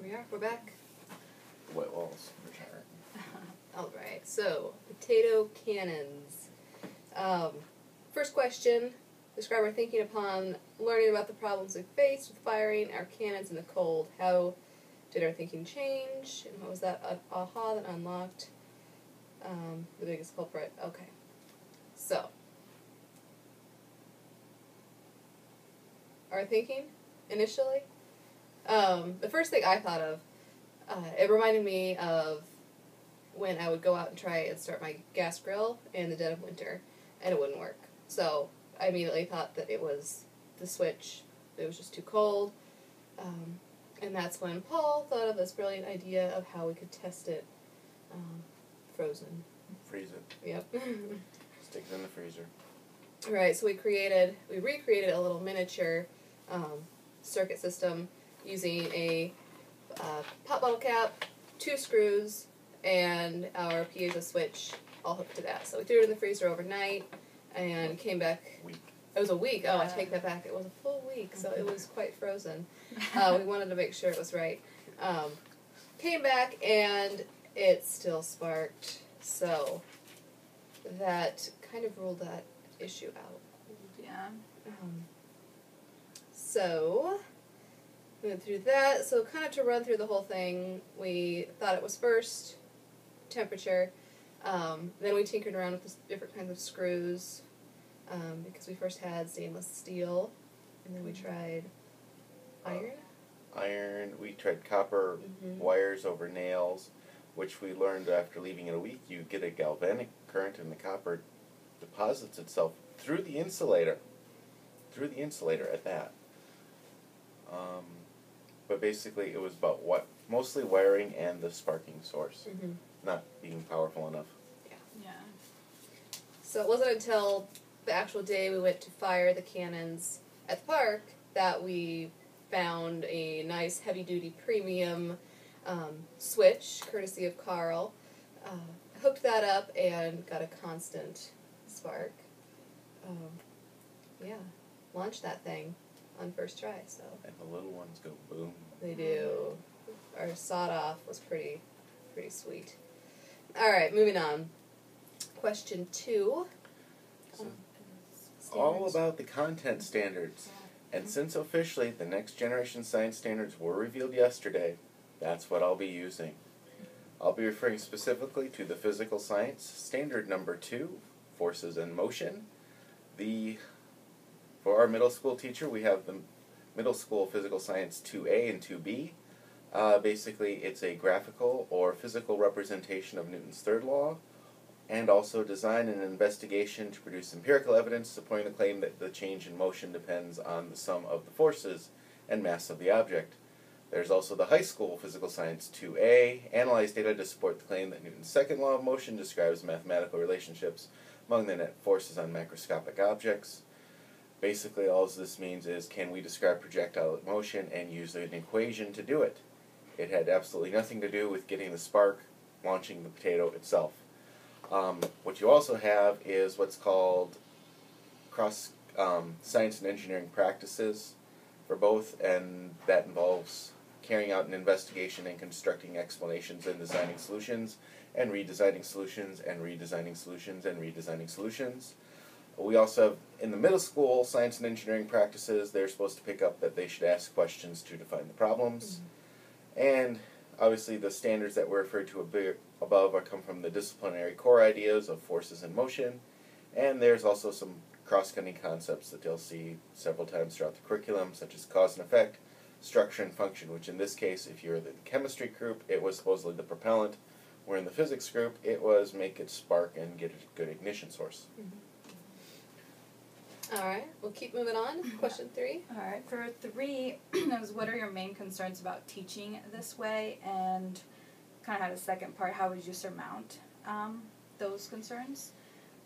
we are. We're back. White walls. Retiring. All right. So, potato cannons. First question. Describe our thinking upon learning about the problems we faced with firing our cannons in the cold. How did our thinking change? And what was that aha that unlocked the biggest culprit? Okay. So, our thinking initially. The first thing I thought of, it reminded me of when I would go out and try and start my gas grill in the dead of winter, and it wouldn't work. So I immediately thought that it was the switch. It was just too cold. And that's when Paul thought of this brilliant idea of how we could test it frozen. Freeze it. Yep. Stick it in the freezer. Right, so we recreated a little miniature circuit system using a pop bottle cap, 2 screws, and our piezo switch all hooked to that. So we threw it in the freezer overnight and came back. Week. It was a week. Oh, I take that back. It was a full week, so it was quite frozen. We wanted to make sure it was right. Came back and it still sparked. So that kind of ruled that issue out. Yeah. So we went through that. So kind of to run through the whole thing, we thought it was first temperature. Then we tinkered around with different kinds of screws because we first had stainless steel, and then we tried iron. We tried copper wires over nails, which we learned after leaving it a week. You get a galvanic current, and the copper deposits itself through the insulator. At that. But basically, it was about mostly wiring and the sparking source, not being powerful enough. Yeah. So it wasn't until the actual day we went to fire the cannons at the park that we found a nice heavy-duty premium switch, courtesy of Carl. Hooked that up and got a constant spark. Launched that thing on first try. So. And the little ones go boom. They do. Our sawed-off was pretty sweet. All right, moving on. Question 2. All about the content standards. And since officially the next generation science standards were revealed yesterday, that's what I'll be using. I'll be referring specifically to the physical science standard number 2, forces and motion. For our middle school teacher, we have the middle school physical science 2A and 2B. Basically, it's a graphical or physical representation of Newton's third law, and also design and investigation to produce empirical evidence supporting the claim that the change in motion depends on the sum of the forces and mass of the object. There's also the high school physical science 2A, analyze data to support the claim that Newton's second law of motion describes mathematical relationships among the net forces on macroscopic objects. Basically, all this means is, can we describe projectile motion and use an equation to do it? It had absolutely nothing to do with getting the spark, launching the potato itself. What you also have is what's called cross science and engineering practices for both, and that involves carrying out an investigation and constructing explanations and designing solutions, and redesigning solutions, and redesigning solutions, and redesigning solutions. We also have, in the middle school, science and engineering practices, they're supposed to pick up that they should ask questions to define the problems. And obviously the standards that were referred to above come from the disciplinary core ideas of forces and motion. And there's also some cross-cutting concepts that you'll see several times throughout the curriculum, such as cause and effect, structure and function, which in this case, if you're the chemistry group, it was supposedly the propellant, where in the physics group, it was make it spark and get a good ignition source. All right, we'll keep moving on. Question 3. All right, for 3, it was what are your main concerns about teaching this way, and kind of had a second part, how would you surmount those concerns?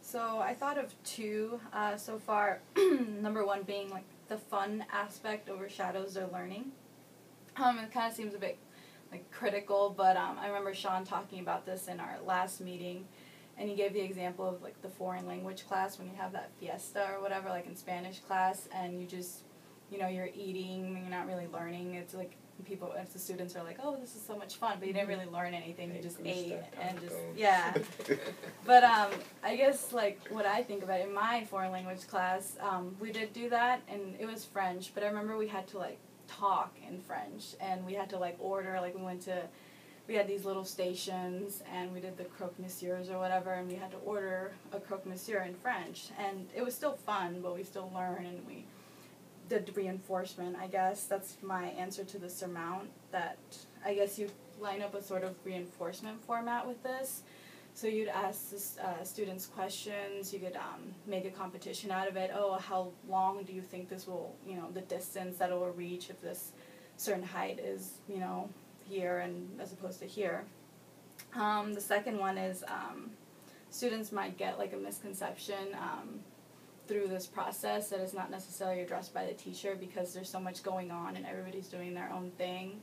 So I thought of 2 so far. Number 1 being like the fun aspect overshadows their learning. It kind of seems a bit like critical, but I remember Sean talking about this in our last meeting. And he gave the example of like the foreign language class when you have that fiesta or whatever, like in Spanish class, and you just you're eating, you're not really learning. It's like the students are like, oh, this is so much fun, but you didn't really learn anything. You just ate and just, yeah. But I guess, like, what I think about it, in my foreign language class, we did do that, and it was French, but I remember we had to, like, talk in French, and we had to, like, order, like, we had these little stations, and we did the croque-monsieurs or whatever, and we had to order a croque-monsieur in French, and it was still fun, but we still learned, and we did reinforcement, I guess. That's my answer to the surmount, that I guess you line up a sort of reinforcement format with this. So you'd ask the students questions, you could make a competition out of it. Oh, how long do you think this will, the distance that it will reach if this certain height is, here and as opposed to here. The second one is students might get like a misconception through this process that is not necessarily addressed by the teacher because there's so much going on and everybody's doing their own thing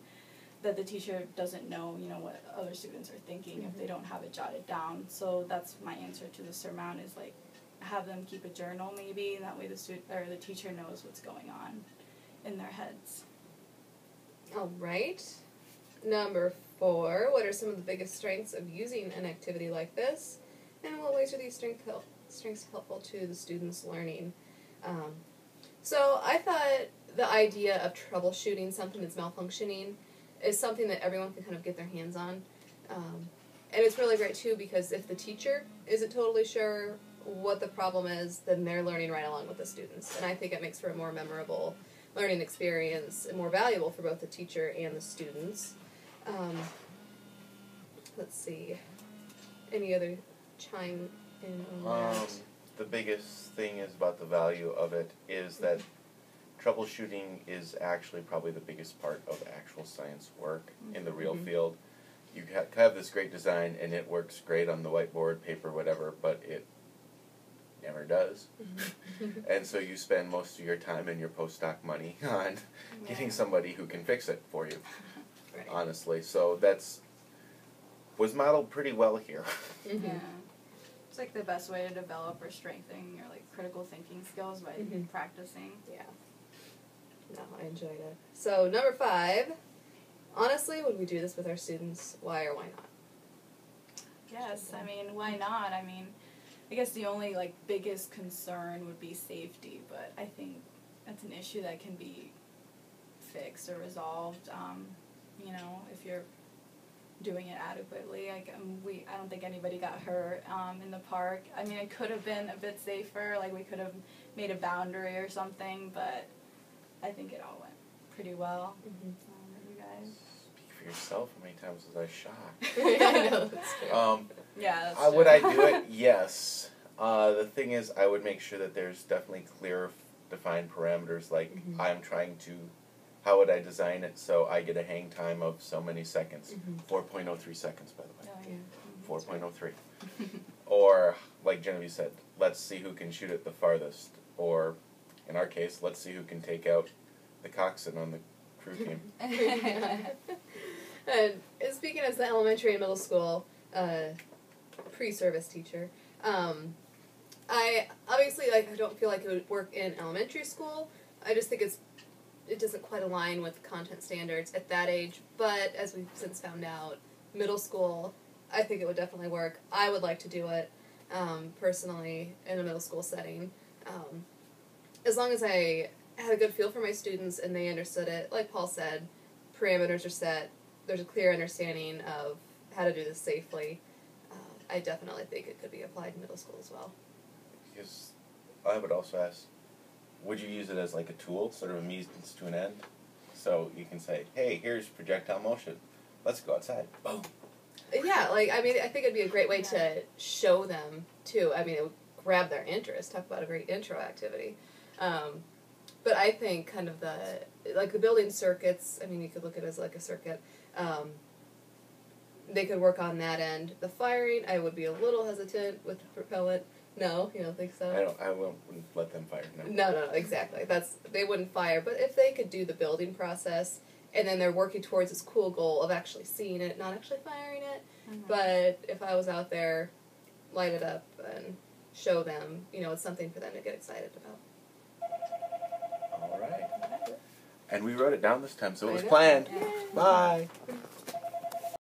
that the teacher doesn't know, what other students are thinking if they don't have it jotted down. So that's my answer to the surmount, is like have them keep a journal maybe, and that way the teacher knows what's going on in their heads. All right. Number 4, what are some of the biggest strengths of using an activity like this? And in what ways are these strengths helpful to the students' learning? So I thought the idea of troubleshooting something that's malfunctioning is something that everyone can kind of get their hands on. And it's really great, too, because if the teacher isn't totally sure what the problem is, then they're learning right along with the students. And I think it makes for a more memorable learning experience and more valuable for both the teacher and the students. Let's see. Any other chime in on that? The biggest thing is about the value of it is that troubleshooting is actually probably the biggest part of actual science work in the real field. You have this great design and it works great on the whiteboard, paper, whatever, but it never does. And so you spend most of your time and your postdoc money on getting somebody who can fix it for you. Right. Honestly, so was modeled pretty well here. Yeah, it's like the best way to develop or strengthen your like critical thinking skills by practicing. Yeah. No, I enjoyed it. So number 5, honestly, would we do this with our students? Why or why not? Yes, I mean, why not? I mean, I guess the only like biggest concern would be safety, but I think that's an issue that can be fixed or resolved. If you're doing it adequately. I don't think anybody got hurt in the park. I mean, it could have been a bit safer. Like we could have made a boundary or something, but I think it all went pretty well. You guys? Speak for yourself. How many times was I shocked? I know, that's true. Yeah, that's true. Would I do it? Yes. The thing is, I would make sure that there's definitely clear, defined parameters. Like how would I design it so I get a hang time of so many seconds? 4.03 seconds, by the way. Oh, yeah. 4.03. Or, like Genevieve said, let's see who can shoot it the farthest. Or, in our case, let's see who can take out the coxswain on the crew team. And speaking as the elementary and middle school pre-service teacher, I obviously I don't feel like it would work in elementary school. I just think it doesn't quite align with content standards at that age. But as we've since found out, middle school, I think it would definitely work. I would like to do it personally in a middle school setting. As long as I had a good feel for my students and they understood it, like Paul said, parameters are set, there's a clear understanding of how to do this safely. I definitely think it could be applied in middle school as well. Because I would also ask, would you use it as like a tool, sort of a means to an end? So you can say, hey, here's projectile motion. Let's go outside. Boom. Yeah, I think it'd be a great way to show them, too. I mean, it would grab their interest. Talk about a great intro activity. But I think kind of the building circuits, I mean, you could look at it as like a circuit. They could work on that end. The firing, I would be a little hesitant with the propellant. No, you don't think so? I wouldn't let them fire, no. No, exactly. They wouldn't fire. But if they could do the building process, and then they're working towards this cool goal of actually seeing it, not actually firing it, but if I was out there, light it up and show them, it's something for them to get excited about. All right. And we wrote it down this time, so it I was know. planned. Yeah. Bye.